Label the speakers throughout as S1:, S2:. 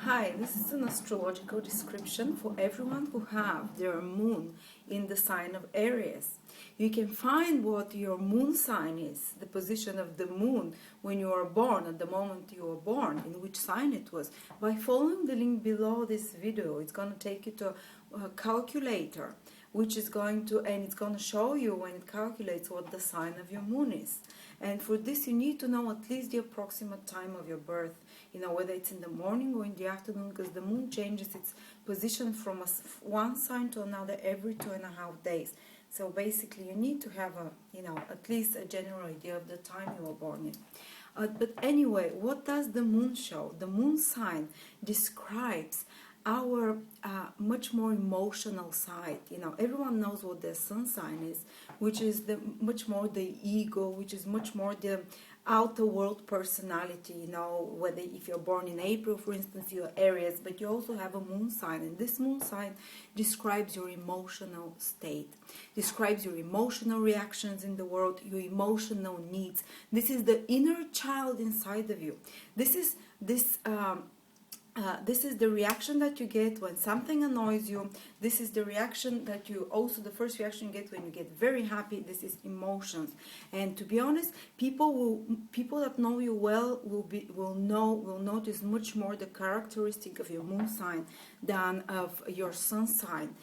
S1: Hi, this is an astrological description for everyone who have their moon in the sign of Aries. You can find what your moon sign is, the position of the moon when you are born, at the moment you were born, in which sign it was, by following the link below this video. It's going to take you to a calculator, which is going to, and it's going to show you when it calculates what the sign of your moon is. And for this you need to know at least the approximate time of your birth, whether it's in the morning or in the afternoon, because the moon changes its position from one sign to another every 2.5 days. So basically you need to have at least a general idea of the time you were born in. But anyway, what does the moon show? The moon sign describes our much more emotional side. Everyone knows what their sun sign is, which is much more the ego, which is much more the outer world personality. Whether if you're born in April, for instance, you're Aries, but you also have a moon sign, and this moon sign describes your emotional state, describes your emotional reactions in the world, your emotional needs. This is the inner child inside of you. This is the reaction that you get when something annoys you. This is the reaction that the first reaction you get when you get very happy. This is emotions. And to be honest, people that know you well will notice much more the characteristic of your moon sign than of your sun sign.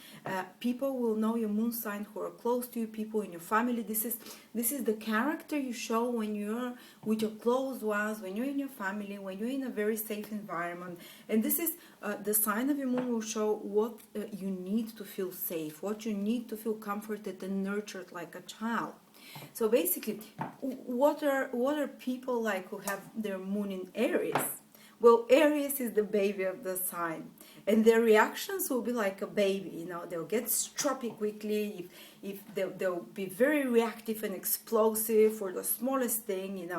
S1: People will know your moon sign who are close to you, people in your family. This is the character you show when you're with your close ones, when you're in your family, when you're in a very safe environment. And this is the sign of your moon will show what you need to feel safe, what you need to feel comforted and nurtured like a child. So basically, what are people like who have their moon in Aries? Well, Aries is the baby of the sign, and their reactions will be like a baby. They'll get stroppy quickly. If they'll be very reactive and explosive for the smallest thing,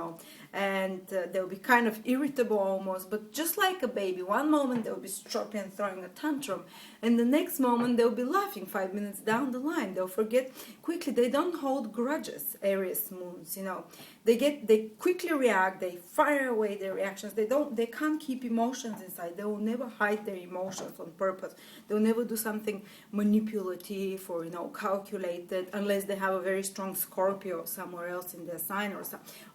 S1: and they'll be kind of irritable almost, but just like a baby. One moment they'll be stroppy and throwing a tantrum, and the next moment they'll be laughing 5 minutes down the line. They'll forget quickly. They don't hold grudges, Aries moons, They quickly react, they fire away their reactions. They can't keep emotions inside. They will never hide their emotions on purpose. They'll never do something manipulative or calculated, unless they have a very strong Scorpio somewhere else in their sign,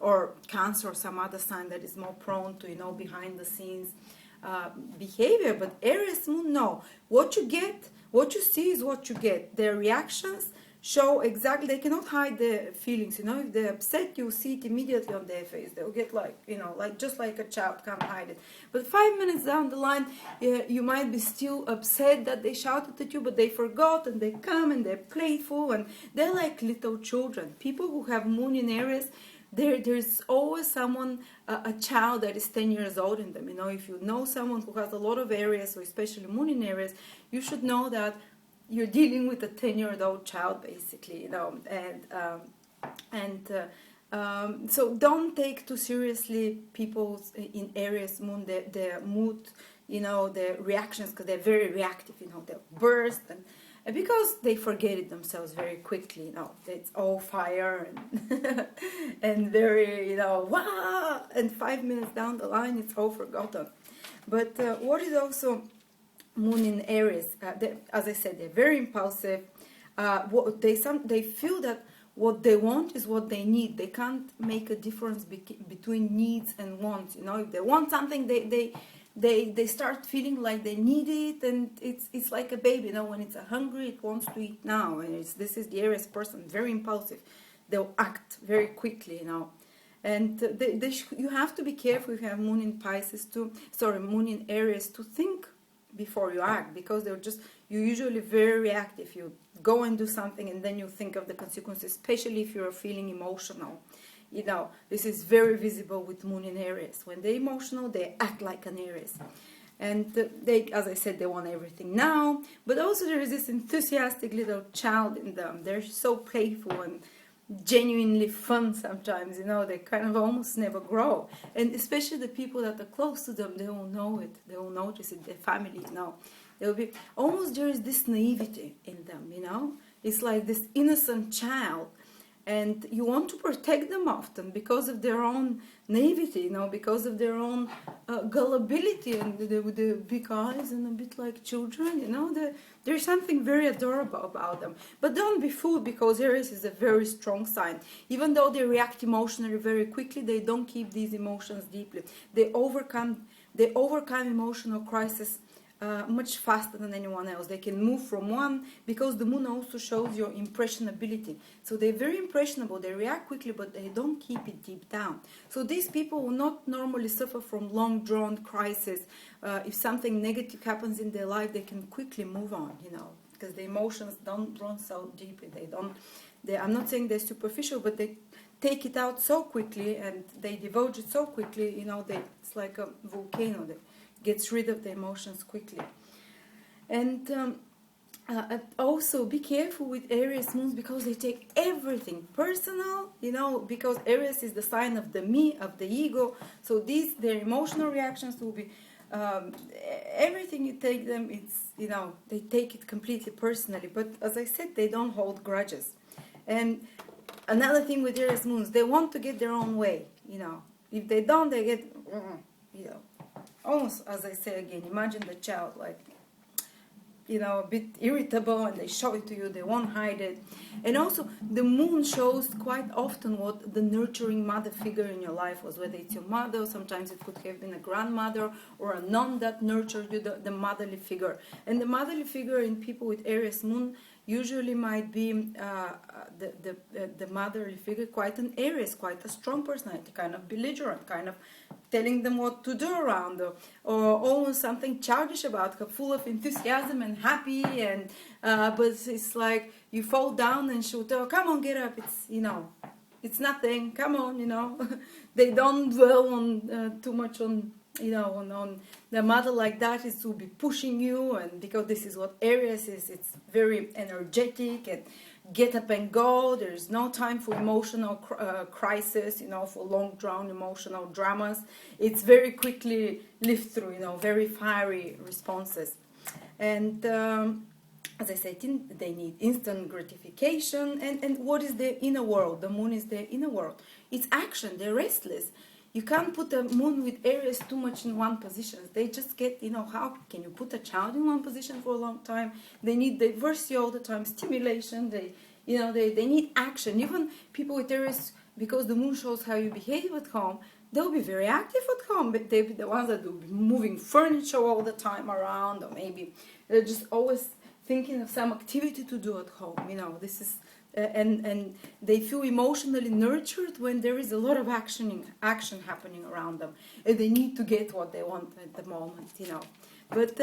S1: or Cancer or some other sign that is more prone to behind the scenes behavior. But Aries moon, no. What you see is what you get. Their reactions show exactly. They cannot hide their feelings. If they're upset, you see it immediately on their face. They'll get just like a child, can't hide it. But 5 minutes down the line, you might be still upset that they shouted at you, but they forgot, and they come and they're playful, and they're like little children. People who have moon in Aries, there's always someone, a child that is 10 years old in them. If you know someone who has a lot of Aries, or especially moon in Aries, you should know that you're dealing with a 10-year-old child, basically, so don't take too seriously people in Aries moon, their mood, their reactions, because they're very reactive, they'll burst, and because they forget it themselves very quickly, it's all fire and and very, wah, and 5 minutes down the line, it's all forgotten. But what is also moon in Aries, as I said, they're very impulsive. They feel that what they want is what they need. They can't make a difference between needs and wants. If they want something, they start feeling like they need it, and it's like a baby. When it's hungry, it wants to eat now. And this is the Aries person, very impulsive. They'll act very quickly. And you have to be careful if you have moon in moon in Aries, to think before you act, because you're usually very reactive. You go and do something, and then you think of the consequences, especially if you're feeling emotional. This is very visible with moon in Aries. When they're emotional, they act like an Aries. And as I said, they want everything now, but also there is this enthusiastic little child in them. They're so playful and genuinely fun sometimes, they kind of almost never grow. And especially the people that are close to them, they will know it, they will notice it, their family, they'll be, almost there is this naivety in them, it's like this innocent child. and you want to protect them often because of their own naivety, you know, because of their own gullibility, and with the big eyes and a bit like children, you know. There's something very adorable about them. But don't be fooled, because Aries is a very strong sign. Even though they react emotionally very quickly, they don't keep these emotions deeply. They overcome emotional crisis much faster than anyone else. They can move from one, because the moon also shows your impressionability. So they're very impressionable, they react quickly, but they don't keep it deep down. So these people will not normally suffer from long drawn crisis. If something negative happens in their life, they can quickly move on, you know, because the emotions don't run so deeply. I'm not saying they're superficial, but they take it out so quickly, and they divulge it so quickly, you know, it's like a volcano that gets rid of the emotions quickly. And also be careful with Aries moons, because they take everything personal, you know, because Aries is the sign of the me, of the ego. So their emotional reactions will be everything you take them, it's, you know, they take it completely personally. But as I said, they don't hold grudges. And another thing with Aries moons, they want to get their own way, you know. If they don't, they get, you know, almost, as I say again, imagine the child, like, you know, a bit irritable, and they show it to you, they won't hide it. And also, the moon shows quite often what the nurturing mother figure in your life was, whether it's your mother, sometimes it could have been a grandmother, or a nun that nurtured you, the motherly figure. And the motherly figure in people with Aries moon usually might be the motherly figure, quite an Aries, quite a strong personality, kind of belligerent, kind of telling them what to do around, or almost something childish about her, full of enthusiasm and happy, and but it's like you fall down and she'll tell, come on, get up, it's, you know, it's nothing, come on, you know. They don't dwell on too much on, you know, on the mother like that. Is to be pushing you, and because this is what Aries is, it's very energetic and get up and go. There's no time for emotional crisis, you know, for long drawn emotional dramas. It's very quickly lived through, you know, very fiery responses. And as I said, they need instant gratification. And what is their inner world? The moon is their inner world. It's action. They're restless. You can't put a moon with Aries too much in one position. They just get, you know, how can you put a child in one position for a long time? They need diversity all the time, stimulation. They need action. Even people with Aries, because the moon shows how you behave at home, they'll be very active at home, but they'll be the ones that will be moving furniture all the time around, or maybe they're just always thinking of some activity to do at home. You know, this is... and they feel emotionally nurtured when there is a lot of action happening around them, and they need to get what they want at the moment, you know. But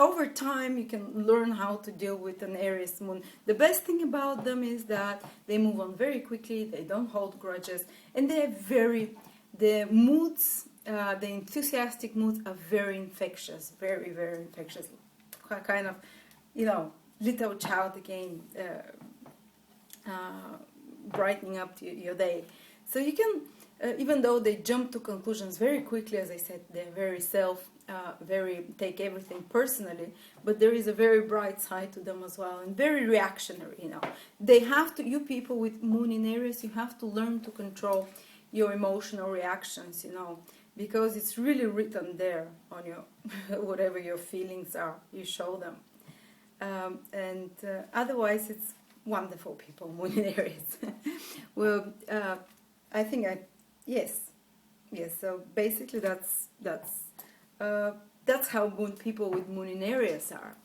S1: over time, you can learn how to deal with an Aries moon. The best thing about them is that they move on very quickly, they don't hold grudges, and the moods, the enthusiastic moods are very infectious, very, very infectious. Kind of, you know, little child again, brightening up your day. So you can, even though they jump to conclusions very quickly, as I said, they're very take everything personally, but there is a very bright side to them as well, and very reactionary, you know. They have to, you people with moon in Aries, you have to learn to control your emotional reactions, you know, because it's really written there on your, whatever your feelings are, you show them. Otherwise, it's wonderful people, moon in Aries. Well, I think yes. So basically, that's how people with moon in Aries are.